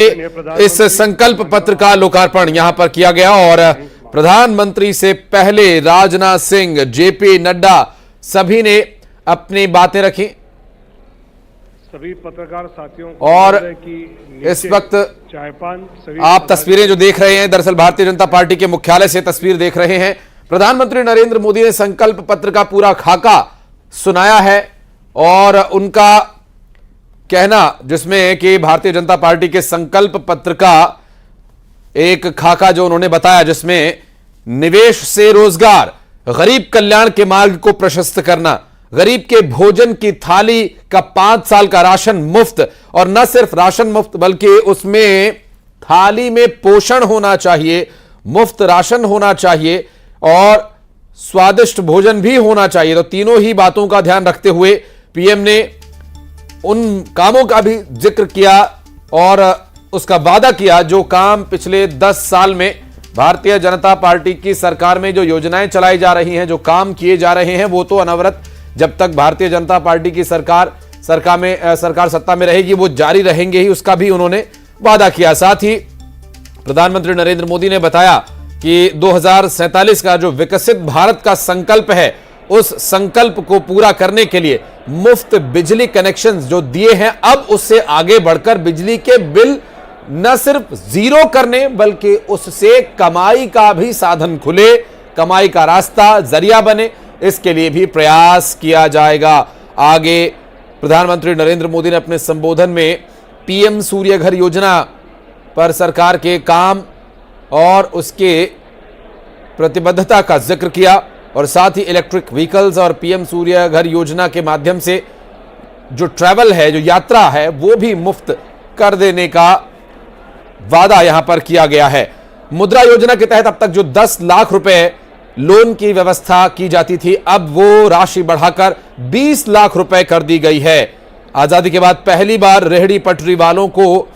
इस संकल्प पत्र का लोकार्पण यहां पर किया गया और प्रधानमंत्री से पहले राजनाथ सिंह, जेपी नड्डा सभी ने अपनी बातें रखी। सभी पत्रकार साथियों और इस वक्त आप तस्वीरें जो देख रहे हैं, दरअसल भारतीय जनता पार्टी के मुख्यालय से तस्वीर देख रहे हैं। प्रधानमंत्री नरेंद्र मोदी ने संकल्प पत्र का पूरा खाका सुनाया है और उनका कहना जिसमें कि भारतीय जनता पार्टी के संकल्प पत्र का एक खाका जो उन्होंने बताया, जिसमें निवेश से रोजगार, गरीब कल्याण के मार्ग को प्रशस्त करना, गरीब के भोजन की थाली का 5 साल का राशन मुफ्त, और न सिर्फ राशन मुफ्त बल्कि उसमें थाली में पोषण होना चाहिए, मुफ्त राशन होना चाहिए और स्वादिष्ट भोजन भी होना चाहिए। तो तीनों ही बातों का ध्यान रखते हुए पीएम ने उन कामों का भी जिक्र किया और उसका वादा किया जो काम पिछले 10 साल में भारतीय जनता पार्टी की सरकार में जो योजनाएं चलाई जा रही हैं, जो काम किए जा रहे हैं, वो तो अनवरत जब तक भारतीय जनता पार्टी की सरकार सत्ता में रहेगी वो जारी रहेंगे ही, उसका भी उन्होंने वादा किया। साथ ही प्रधानमंत्री नरेंद्र मोदी ने बताया कि 2047 का जो विकसित भारत का संकल्प है, उस संकल्प को पूरा करने के लिए मुफ्त बिजली कनेक्शंस जो दिए हैं, अब उससे आगे बढ़कर बिजली के बिल न सिर्फ जीरो करने बल्कि उससे कमाई का भी साधन खुले, कमाई का रास्ता जरिया बने, इसके लिए भी प्रयास किया जाएगा। आगे प्रधानमंत्री नरेंद्र मोदी ने अपने संबोधन में पीएम सूर्य घर योजना पर सरकार के काम और उसके प्रतिबद्धता का जिक्र किया और साथ ही इलेक्ट्रिक व्हीकल्स और पीएम सूर्य घर योजना के माध्यम से जो ट्रैवल है, जो यात्रा है, वो भी मुफ्त कर देने का वादा यहां पर किया गया है। मुद्रा योजना के तहत अब तक जो 10 लाख रुपए लोन की व्यवस्था की जाती थी, अब वो राशि बढ़ाकर 20 लाख रुपए कर दी गई है। आजादी के बाद पहली बार रेहड़ी पटरी वालों को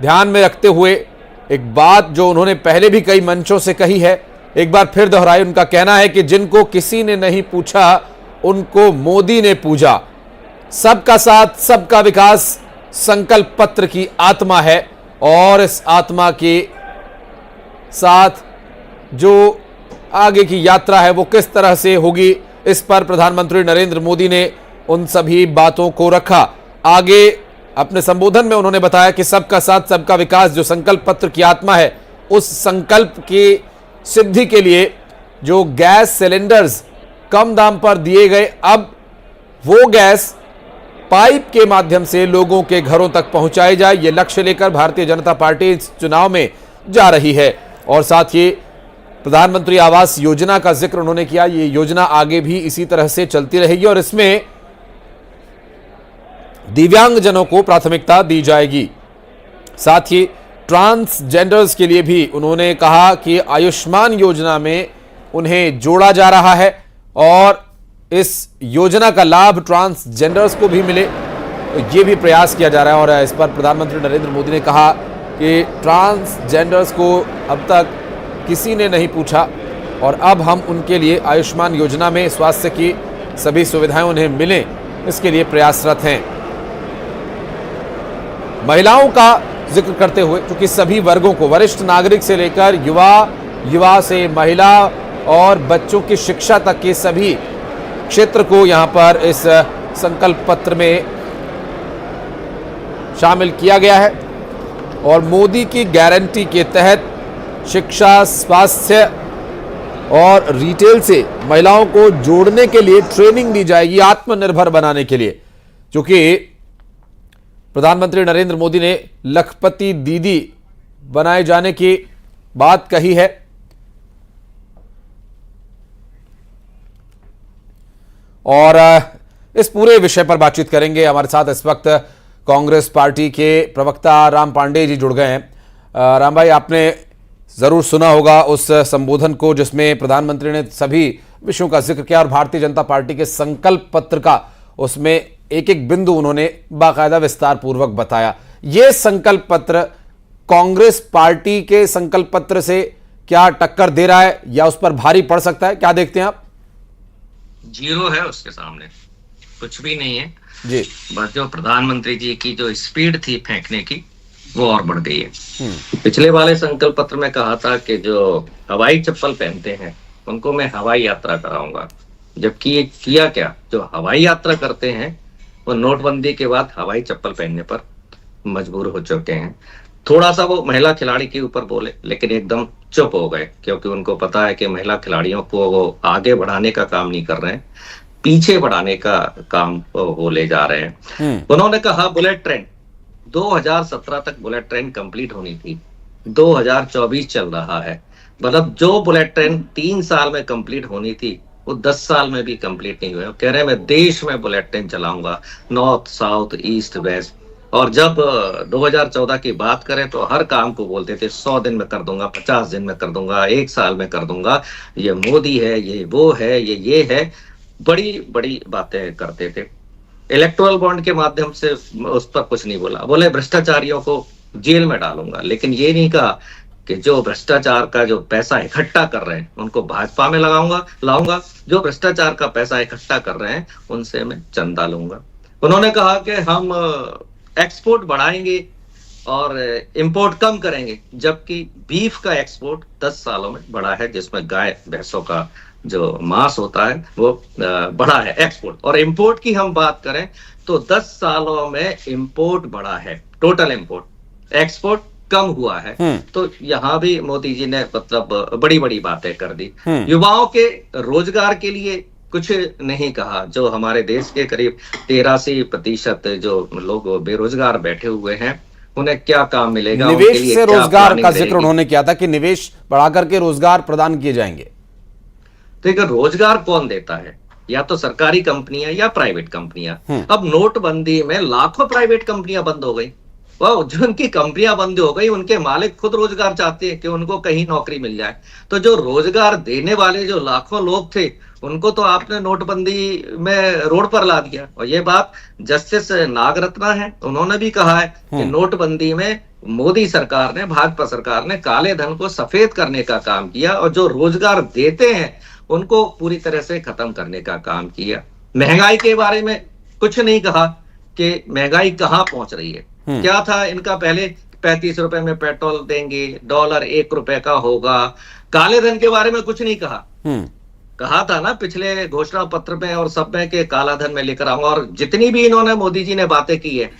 ध्यान में रखते हुए एक बात जो उन्होंने पहले भी कई मंचों से कही है, एक बार फिर दोहराई। उनका कहना है कि जिनको किसी ने नहीं पूछा उनको मोदी ने पूजा। सबका साथ सबका विकास संकल्प पत्र की आत्मा है और इस आत्मा के साथ जो आगे की यात्रा है वो किस तरह से होगी, इस पर प्रधानमंत्री नरेंद्र मोदी ने उन सभी बातों को रखा। आगे अपने संबोधन में उन्होंने बताया कि सबका साथ सबका विकास जो संकल्प पत्र की आत्मा है, उस संकल्प की सिद्धि के लिए जो गैस सिलेंडर्स कम दाम पर दिए गए, अब वो गैस पाइप के माध्यम से लोगों के घरों तक पहुंचाई जाए, ये लक्ष्य लेकर भारतीय जनता पार्टी इस चुनाव में जा रही है। और साथ ही प्रधानमंत्री आवास योजना का जिक्र उन्होंने किया। ये योजना आगे भी इसी तरह से चलती रहेगी और इसमें दिव्यांगजनों को प्राथमिकता दी जाएगी। साथ ही ट्रांसजेंडर्स के लिए भी उन्होंने कहा कि आयुष्मान योजना में उन्हें जोड़ा जा रहा है और इस योजना का लाभ ट्रांसजेंडर्स को भी मिले, तो ये भी प्रयास किया जा रहा है। और इस पर प्रधानमंत्री नरेंद्र मोदी ने कहा कि ट्रांसजेंडर्स को अब तक किसी ने नहीं पूछा और अब हम उनके लिए आयुष्मान योजना में स्वास्थ्य की सभी सुविधाएं उन्हें मिलें, इसके लिए प्रयासरत हैं। महिलाओं का जिक्र करते हुए, क्योंकि सभी वर्गों को, वरिष्ठ नागरिक से लेकर युवा से महिला और बच्चों की शिक्षा तक के सभी क्षेत्र को यहां पर इस संकल्प पत्र में शामिल किया गया है। और मोदी की गारंटी के तहत शिक्षा, स्वास्थ्य और रिटेल से महिलाओं को जोड़ने के लिए ट्रेनिंग दी जाएगी, आत्मनिर्भर बनाने के लिए। क्योंकि प्रधानमंत्री नरेंद्र मोदी ने लखपति दीदी बनाए जाने की बात कही है। और इस पूरे विषय पर बातचीत करेंगे। हमारे साथ इस वक्त कांग्रेस पार्टी के प्रवक्ता राम पांडे जी जुड़ गए हैं। राम भाई, आपने जरूर सुना होगा उस संबोधन को जिसमें प्रधानमंत्री ने सभी विषयों का जिक्र किया और भारतीय जनता पार्टी के संकल्प पत्र का उसमें एक एक बिंदु उन्होंने बाकायदा विस्तार पूर्वक बताया। यह संकल्प पत्र कांग्रेस पार्टी के संकल्प पत्र से क्या टक्कर दे रहा है या उस पर भारी पड़ सकता है, क्या देखते हैं आप? जीरो है उसके सामने, कुछ भी नहीं है जी। बस जो प्रधानमंत्री जी की जो स्पीड थी फेंकने की, वो और बढ़ गई है। पिछले वाले संकल्प पत्र में कहा था कि जो हवाई चप्पल पहनते हैं उनको मैं हवाई यात्रा कराऊंगा, जबकि ये किया क्या, जो हवाई यात्रा करते हैं वो नोटबंदी के बाद हवाई चप्पल पहनने पर मजबूर हो चुके हैं। थोड़ा सा वो महिला खिलाड़ी के ऊपर बोले, लेकिन एकदम चुप हो गए, क्योंकि उनको पता है कि महिला खिलाड़ियों को वो आगे बढ़ाने का काम नहीं कर रहे हैं, पीछे बढ़ाने का काम वो ले जा रहे हैं। उन्होंने कहा बुलेट ट्रेन 2017 तक बुलेट ट्रेन कंप्लीट होनी थी, 2024 चल रहा है, मतलब जो बुलेट ट्रेन 3 साल में कंप्लीट होनी थी वो 10 साल में भी कंप्लीट नहीं हुए। कह रहे हैं मैं देश में बुलेट ट्रेन चलाऊंगा, नॉर्थ साउथ ईस्ट वेस्ट। और जब 2014 की बात करें तो हर काम को बोलते थे 100 दिन में कर दूंगा, 50 दिन में कर दूंगा, 1 साल में कर दूंगा, ये मोदी है, ये वो है, ये है, बड़ी बड़ी बातें करते थे। इलेक्टोरल बॉन्ड के माध्यम से उस पर कुछ नहीं बोला, बोले भ्रष्टाचारियों को जेल में डालूंगा, लेकिन ये नहीं कहा कि जो भ्रष्टाचार का जो पैसा इकट्ठा कर रहे हैं उनको भाजपा में लाऊंगा, जो भ्रष्टाचार का पैसा इकट्ठा कर रहे हैं उनसे मैं चंदा लूंगा। उन्होंने कहा कि हम एक्सपोर्ट बढ़ाएंगे और इंपोर्ट कम करेंगे, जबकि बीफ का एक्सपोर्ट 10 सालों में बढ़ा है, जिसमें गाय भैंसों का जो मांस होता है वो बढ़ा है एक्सपोर्ट। और इंपोर्ट की हम बात करें तो 10 सालों में इंपोर्ट बढ़ा है, टोटल इंपोर्ट, एक्सपोर्ट कम हुआ है। तो यहाँ भी मोदी जी ने मतलब बड़ी बड़ी बातें कर दी। युवाओं के रोजगार के लिए कुछ नहीं कहा। जो हमारे देश के करीब 83% जो लोग बेरोजगार बैठे हुए हैं उन्हें क्या काम मिलेगा, निवेश से रोजगार का जिक्र उन्होंने किया था कि निवेश बढ़ा करके रोजगार प्रदान किए जाएंगे। तो रोजगार कौन देता है, या तो सरकारी कंपनियां या प्राइवेट कंपनियां। अब नोटबंदी में लाखों प्राइवेट कंपनियां बंद हो गई, वो जो उनकी कंपनियां बंद हो गई उनके मालिक खुद रोजगार चाहते हैं कि उनको कहीं नौकरी मिल जाए। तो जो रोजगार देने वाले जो लाखों लोग थे उनको तो आपने नोटबंदी में रोड पर ला दिया। और ये बात जस्टिस नागरत्ना है, उन्होंने भी कहा है कि नोटबंदी में मोदी सरकार ने, भाजपा सरकार ने काले धन को सफेद करने का काम किया और जो रोजगार देते हैं उनको पूरी तरह से खत्म करने का काम किया। महंगाई के बारे में कुछ नहीं कहा कि महंगाई कहां पहुंच रही है। क्या था इनका पहले, 35 रुपए में पेट्रोल देंगे, डॉलर 1 रुपए का होगा। काले धन के बारे में कुछ नहीं कहा। कहा था ना पिछले घोषणा पत्र में और सब में कि काला धन में लेकर आऊंगा। और जितनी भी इन्होंने मोदी जी ने बातें की है,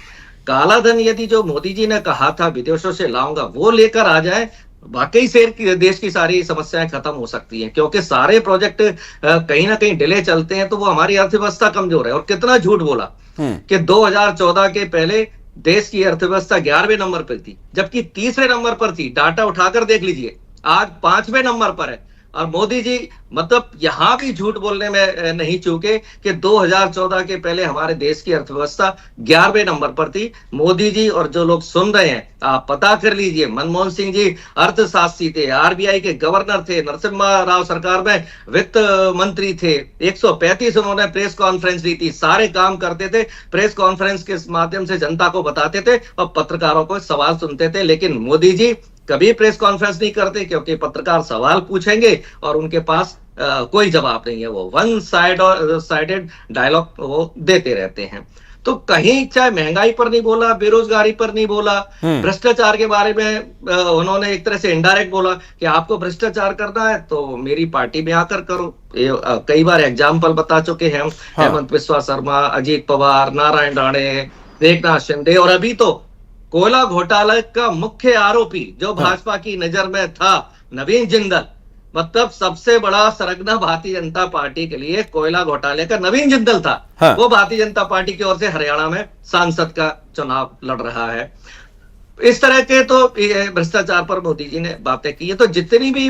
काला धन यदि जो मोदी जी ने कहा था विदेशों से लाऊंगा वो लेकर आ जाए, वाकई से देश की सारी समस्याएं खत्म हो सकती हैं। क्योंकि सारे प्रोजेक्ट कहीं ना कहीं डिले चलते हैं तो वो हमारी अर्थव्यवस्था कमजोर है। और कितना झूठ बोला कि 2014 के पहले देश की अर्थव्यवस्था 11वें नंबर पर थी, जबकि 3रे नंबर पर थी। डाटा उठाकर देख लीजिए, आज 5वें नंबर पर है। और मोदी जी मतलब यहां भी झूठ बोलने में नहीं चूके कि 2014 के पहले हमारे देश की अर्थव्यवस्था 11वें नंबर पर थी। मोदी जी और जो लोग सुन रहे हैं आप पता कर लीजिए, मनमोहन सिंह जी अर्थशास्त्री थे, आरबीआई के गवर्नर थे, नरसिम्हा राव सरकार में वित्त मंत्री थे, 135 उन्होंने प्रेस कॉन्फ्रेंस दी थी, सारे काम करते थे, प्रेस कॉन्फ्रेंस के माध्यम से जनता को बताते थे और पत्रकारों को सवाल सुनते थे। लेकिन मोदी जी कभी प्रेस कॉन्फ्रेंस नहीं करते, क्योंकि पत्रकार सवाल पूछेंगे और उनके पास कोई जवाब नहीं है। वो वन साइडेड डायलॉग वो देते रहते हैं। तो कहीं चाहे महंगाई पर नहीं बोला, बेरोजगारी पर नहीं बोला, भ्रष्टाचार के बारे में उन्होंने एक तरह से इनडायरेक्ट बोला कि आपको भ्रष्टाचार करना है तो मेरी पार्टी में आकर करो। कई बार एग्जाम्पल बता चुके हैं हम, हेमंत बिस्वा शर्मा, अजीत पवार, नारायण राणे, एकनाथ शिंदे। और अभी तो कोयला घोटाला का मुख्य आरोपी जो भाजपा की नजर में था, नवीन जिंदल, मतलब सबसे बड़ा सरगना भारतीय जनता पार्टी के लिए कोयला घोटाले का नवीन जिंदल था। हाँ। वो भारतीय जनता पार्टी की ओर से हरियाणा में सांसद का चुनाव लड़ रहा है। इस तरह के तो भ्रष्टाचार पर मोदी जी ने बातें की है। तो जितनी भी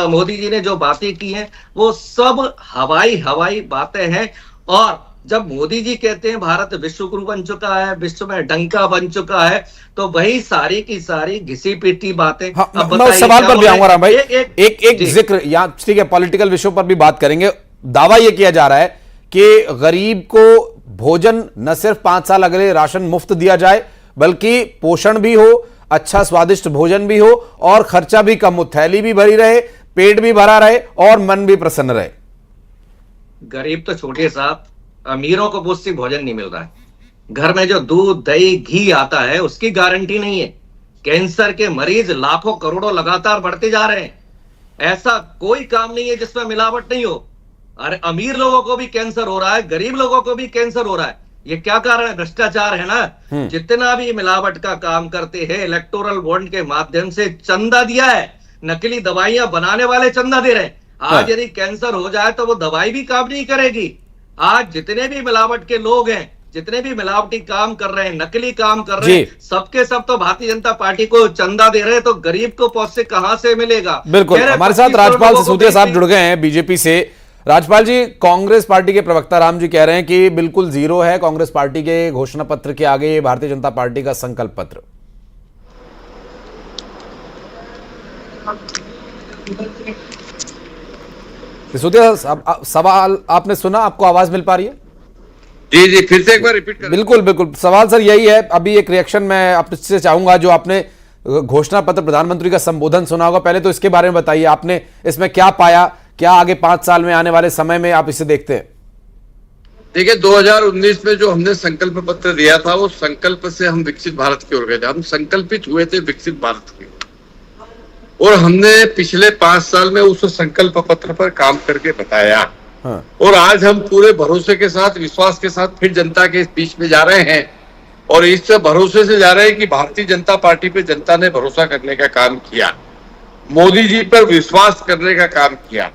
मोदी जी ने जो बातें की हैं वो सब हवाई बातें हैं। और जब मोदी जी कहते हैं भारत विश्व गुरु बन चुका है, विश्व में डंका बन चुका है, तो वही सारी की सारी घिसी पिटी बातें। हाँ, मैं उस सवाल पर भी आऊंगा राम भाई। एक जिक्र यहाँ, ठीक है, पॉलिटिकल विषयों पर भी बात करेंगे। दावा यह किया जा रहा है कि गरीब को भोजन न सिर्फ 5 साल अगले राशन मुफ्त दिया जाए, बल्कि पोषण भी हो, अच्छा स्वादिष्ट भोजन भी हो और खर्चा भी कम हो, थैली भी भरी रहे, पेट भी भरा रहे और मन भी प्रसन्न रहे। गरीब तो छोटे साहब, अमीरों को पौष्टिक भोजन नहीं मिल रहा है। घर में जो दूध दही घी आता है उसकी गारंटी नहीं है। कैंसर के मरीज लाखों करोड़ों लगातार बढ़ते जा रहे हैं। ऐसा कोई काम नहीं है जिसमें मिलावट नहीं हो। अरे अमीर लोगों को भी कैंसर हो रहा है, गरीब लोगों को भी कैंसर हो रहा है। ये क्या कारण है? भ्रष्टाचार है ना। जितना भी मिलावट का काम करते हैं, इलेक्टोरल बॉन्ड के माध्यम से चंदा दिया है, नकली दवाइयां बनाने वाले चंदा दे रहे हैं। आज यदि कैंसर हो जाए तो वो दवाई भी काम नहीं करेगी। आज जितने भी मिलावट के लोग हैं, जितने भी मिलावटी काम कर रहे हैं, नकली काम कर रहे हैं, सबके सब तो भारतीय जनता पार्टी को चंदा दे रहे हैं, तो गरीब को पौष्टिक कहां से मिलेगा? बिल्कुल। हमारे साथ राजपाल सिसोदिया साहब जुड़ गए हैं बीजेपी से। राजपाल जी, कांग्रेस पार्टी के प्रवक्ता राम जी कह रहे हैं कि बिल्कुल जीरो है कांग्रेस पार्टी के घोषणा पत्र के आगे भारतीय जनता पार्टी का संकल्प पत्र। सिसोदिया साहब, सवाल आपने सुना? आपको आवाज मिल पा रही है? जी जी, फिर से एक बार रिपीट करें। बिल्कुल बिल्कुल, सवाल सर यही है। अभी एक रिएक्शन मैं आपसे चाहूंगा। जो आपने घोषणा पत्र प्रधानमंत्री का संबोधन सुना होगा, पहले तो इसके बारे में बताइए, आपने इसमें क्या पाया, क्या आगे 5 साल में आने वाले समय में आप इसे देखते हैं? देखिए, 2019 में जो हमने संकल्प पत्र दिया था, वो संकल्प से हम विकसित भारत की ओर गए थे। हम संकल्पित हुए थे विकसित भारत की, और हमने पिछले 5 साल में उस संकल्प पत्र पर काम करके बताया। हाँ। और आज हम पूरे भरोसे के साथ, विश्वास के साथ फिर जनता के बीच में जा रहे हैं, और इस भरोसे से जा रहे हैं कि भारतीय जनता पार्टी पे जनता ने भरोसा करने का काम किया, मोदी जी पर विश्वास करने का काम किया,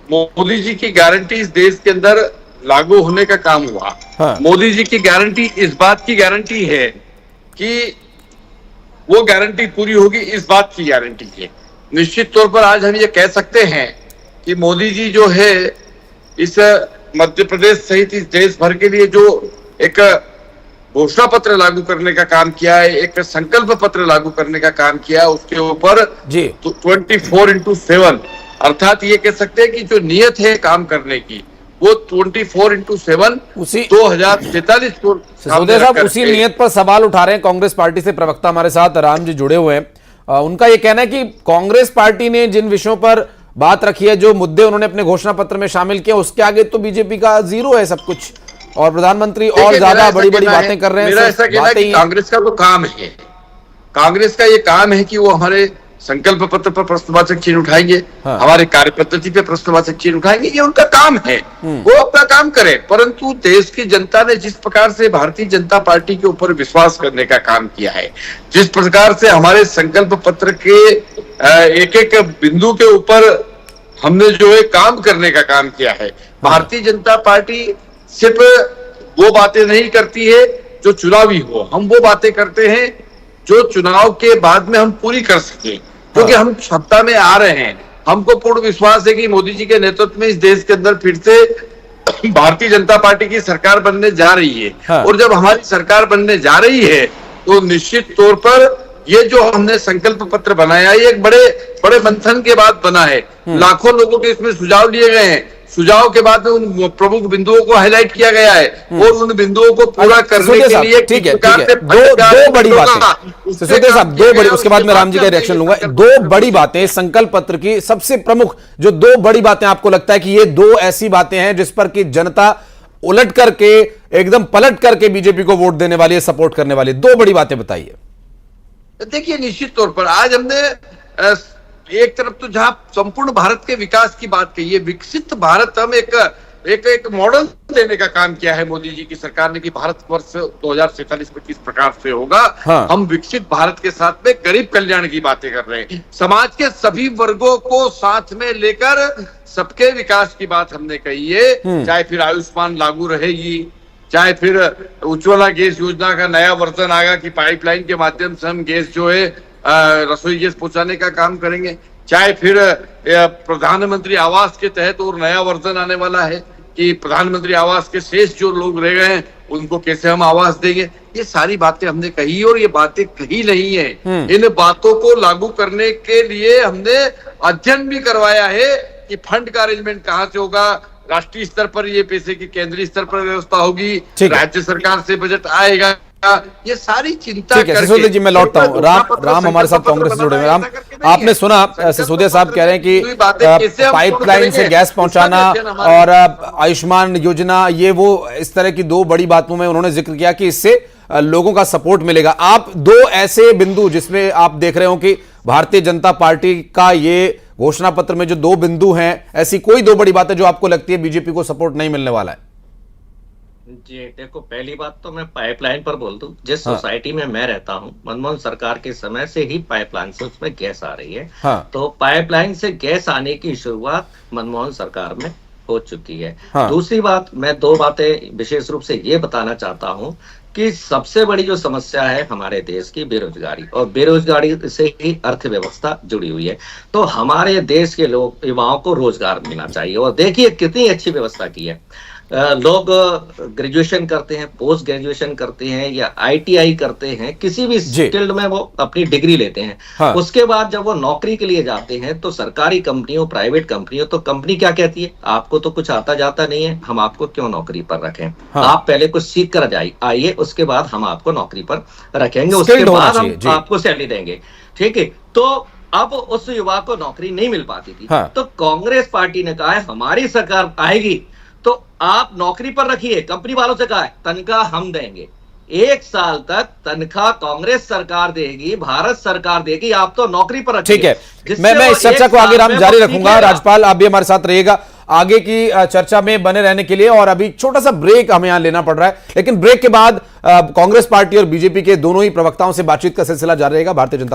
मोदी जी की गारंटी इस देश के अंदर लागू होने का काम हुआ। हाँ। मोदी जी की गारंटी इस बात की गारंटी है कि वो गारंटी पूरी होगी, इस बात की गारंटी है। निश्चित तौर पर आज हम ये कह सकते हैं कि मोदी जी जो है, इस मध्य प्रदेश सहित इस देश भर के लिए जो एक घोषणा पत्र लागू करने का काम किया है, एक संकल्प पत्र लागू करने का काम किया है, उसके ऊपर 24x7, अर्थात ये कह सकते हैं कि जो नियत है काम करने की, वो 24x7 उसी 2043 को। सिसोदिया साहब, उसी नियत पर सवाल उठा रहे हैं कांग्रेस पार्टी से प्रवक्ता हमारे साथ राम जी जुड़े हुए हैं। उनका ये कहना है कि कांग्रेस पार्टी ने जिन विषयों पर बात रखी है, जो मुद्दे उन्होंने अपने घोषणा पत्र में शामिल किए, उसके आगे तो बीजेपी का जीरो है सब कुछ, और प्रधानमंत्री और ज्यादा बड़ी बड़ी बातें कर रहे हैं। मेरा ऐसा कहना है कि कांग्रेस का तो काम है, कांग्रेस का ये काम है कि वो हमारे संकल्प पत्र पर प्रश्नवाचक चिन्ह उठाएंगे, हमारे कार्य पद्धति पे प्रश्नवाचक चिन्ह उठाएंगे, ये उनका काम है, वो अपना काम करे। परंतु देश की जनता ने जिस प्रकार से भारतीय जनता पार्टी के ऊपर विश्वास करने का काम किया है, जिस प्रकार से हमारे संकल्प पत्र के एक एक बिंदु के ऊपर हमने जो है काम करने का काम किया है, भारतीय जनता पार्टी सिर्फ वो बातें नहीं करती है जो चुनावी हो, हम वो बातें करते हैं जो चुनाव के बाद में हम पूरी कर सके, क्योंकि हम सत्ता में आ रहे हैं। हमको पूर्ण विश्वास है कि मोदी जी के नेतृत्व में इस देश के अंदर फिर से भारतीय जनता पार्टी की सरकार बनने जा रही है। और जब हमारी सरकार बनने जा रही है, तो निश्चित तौर पर ये जो हमने संकल्प पत्र बनाया, ये एक बड़े बड़े मंथन के बाद बना है। लाखों लोगों के इसमें सुझाव लिए गए हैं, सुझाव के बाद में उन प्रमुख बिंदुओं को हाईलाइट किया गया है, और उन बिंदुओं को पूरा करने के लिए ठीक है, दो बड़ी बातें सिसोदिया साहब, दो बड़ी, उसके बाद मैं राम जी का रिएक्शन लूंगा। दो बड़ी बातें संकल्प पत्र की, सबसे प्रमुख जो 2 बड़ी बातें आपको लगता है कि ये 2 ऐसी बातें हैं जिस पर कि जनता उलट करके, एकदम पलट करके बीजेपी को वोट देने वाली है, सपोर्ट करने वाली है, 2 बड़ी बातें बताइए। देखिए, निश्चित तौर पर आज हमने एक तरफ तो जहां संपूर्ण भारत के विकास की बात कही है, विकसित भारत हम एक मॉडल देने का काम किया है मोदी जी की सरकार ने कि भारत वर्ष 2047 में किस प्रकार से होगा। हम विकसित भारत के साथ में गरीब कल्याण की बातें कर रहे हैं, समाज के सभी वर्गों को साथ में लेकर सबके विकास की बात हमने कही है। चाहे फिर आयुष्मान लागू रहेगी, चाहे फिर उज्ज्वला गैस योजना का नया वर्जन आएगा कि पाइपलाइन के माध्यम से हम गैस जो है रसोई गैस पहुंचाने का काम करेंगे, चाहे फिर प्रधानमंत्री आवास के तहत और नया वर्जन आने वाला है कि प्रधानमंत्री आवास के शेष जो लोग रह गए हैं उनको कैसे हम आवास देंगे। ये सारी बातें हमने कही, और ये बातें कही नहीं है, इन बातों को लागू करने के लिए हमने अध्ययन भी करवाया है कि फंड का अरेंजमेंट कहाँ से होगा, राष्ट्रीय स्तर पर ये पैसे की केंद्रीय स्तर पर व्यवस्था होगी, राज्य सरकार से बजट आएगा, ये सारी चिंता करके। सिसोदिया जी, मैं लौटता हूँ। राम हमारे साथ कांग्रेस से जुड़े हुए। राम, आपने सुना सिसोदिया साहब कह रहे हैं कि पाइपलाइन से गैस पहुंचाना और आयुष्मान योजना, ये वो इस तरह की 2 बड़ी बातों में उन्होंने जिक्र किया कि इससे लोगों का सपोर्ट मिलेगा। आप दो ऐसे बिंदु जिसमें आप देख रहे हो कि भारतीय जनता पार्टी का ये घोषणा पत्र में जो दो बिंदु हैं, ऐसी कोई दो बड़ी बातें जो आपको लगती है बीजेपी को सपोर्ट नहीं मिलने वाला है? जी देखो, पहली बात तो मैं पाइपलाइन पर बोल दूं। जिस सोसाइटी में मैं रहता हूं, मनमोहन सरकार के समय से ही पाइपलाइन से उसमें गैस आ रही है। तो पाइपलाइन से गैस आने की शुरुआत मनमोहन सरकार में हो चुकी है। दूसरी बात, मैं दो बातें विशेष रूप से ये बताना चाहता हूं कि सबसे बड़ी जो समस्या है हमारे देश की बेरोजगारी, और बेरोजगारी से ही अर्थव्यवस्था जुड़ी हुई है। तो हमारे देश के लोग, युवाओं को रोजगार मिलना चाहिए। और देखिए कितनी अच्छी व्यवस्था की है। लोग ग्रेजुएशन करते हैं, पोस्ट ग्रेजुएशन करते हैं या ITI करते हैं, किसी भी फील्ड में वो अपनी डिग्री लेते हैं। उसके बाद जब वो नौकरी के लिए जाते हैं तो सरकारी कंपनियों, प्राइवेट कंपनियों, तो कंपनी क्या कहती है, आपको तो कुछ आता जाता नहीं है, हम आपको क्यों नौकरी पर रखें? आप पहले कुछ सीख कर आइए, उसके बाद हम आपको नौकरी पर रखेंगे, उसके बाद हम आपको सैलरी देंगे। ठीक है, तो अब उस युवा को नौकरी नहीं मिल पाती थी। तो कांग्रेस पार्टी ने कहा है हमारी सरकार आएगी तो आप नौकरी पर रखिए। कंपनी वालों से कहा है तनख्वाह हम देंगे, 1 साल तक तनख्वाह कांग्रेस सरकार देगी, भारत सरकार देगी, आप तो नौकरी पर रखिए। ठीक है, मैं इस चर्चा को आगे जारी रखूंगा। राज्यपाल, आप भी हमारे साथ रहिएगा आगे की चर्चा में बने रहने के लिए। और अभी छोटा सा ब्रेक हमें यहां लेना पड़ रहा है, लेकिन ब्रेक के बाद कांग्रेस पार्टी और बीजेपी के दोनों ही प्रवक्ताओं से बातचीत का सिलसिला जारी रहेगा। भारतीय जनता